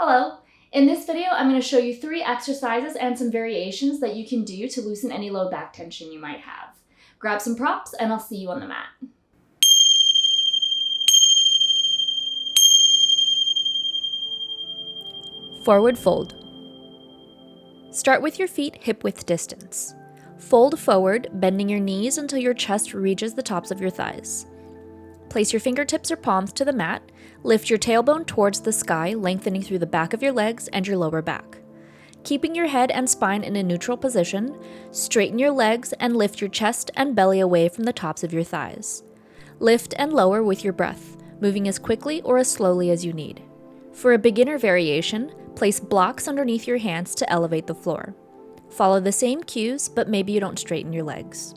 Hello! In this video, I'm going to show you 3 exercises and some variations that you can do to loosen any low back tension you might have. Grab some props and I'll see you on the mat. Forward fold. Start with your feet hip-width distance. Fold forward, bending your knees until your chest reaches the tops of your thighs. Place your fingertips or palms to the mat, lift your tailbone towards the sky, lengthening through the back of your legs and your lower back. Keeping your head and spine in a neutral position, straighten your legs and lift your chest and belly away from the tops of your thighs. Lift and lower with your breath, moving as quickly or as slowly as you need. For a beginner variation, place blocks underneath your hands to elevate the floor. Follow the same cues, but maybe you don't straighten your legs.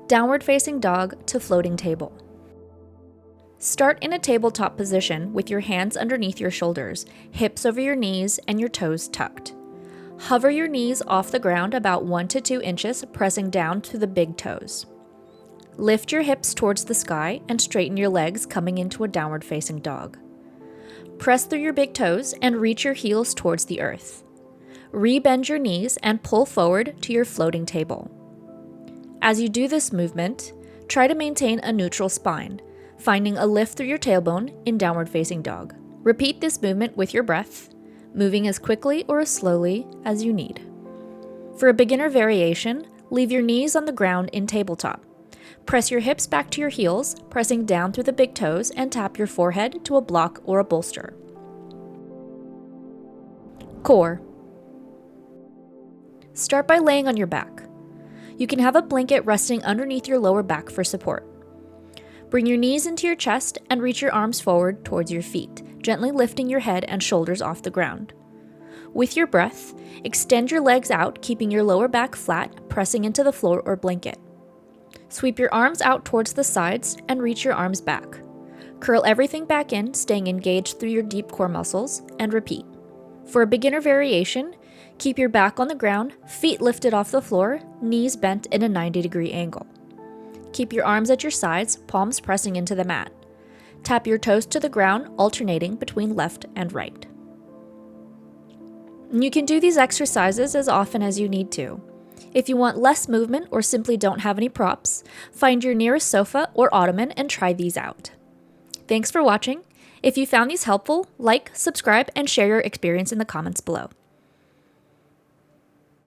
Downward facing dog to floating table. Start in a tabletop position with your hands underneath your shoulders, hips over your knees, and your toes tucked. Hover your knees off the ground about 1 to 2 inches, pressing down to the big toes. Lift your hips towards the sky and straighten your legs, coming into a downward facing dog. Press through your big toes and reach your heels towards the earth. Rebend your knees and pull forward to your floating table. As you do this movement, try to maintain a neutral spine, finding a lift through your tailbone in downward facing dog. Repeat this movement with your breath, moving as quickly or as slowly as you need. For a beginner variation, leave your knees on the ground in tabletop. Press your hips back to your heels, pressing down through the big toes, and tap your forehead to a block or a bolster. Core. Start by laying on your back. You can have a blanket resting underneath your lower back for support. Bring your knees into your chest and reach your arms forward towards your feet, gently lifting your head and shoulders off the ground. With your breath, extend your legs out, keeping your lower back flat, pressing into the floor or blanket. Sweep your arms out towards the sides and reach your arms back. Curl everything back in, staying engaged through your deep core muscles, and repeat. For a beginner variation, keep your back on the ground, feet lifted off the floor, knees bent in a 90-degree angle. Keep your arms at your sides, palms pressing into the mat. Tap your toes to the ground, alternating between left and right. You can do these exercises as often as you need to. If you want less movement or simply don't have any props, find your nearest sofa or ottoman and try these out. Thanks for watching. If you found these helpful, like, subscribe, and share your experience in the comments below.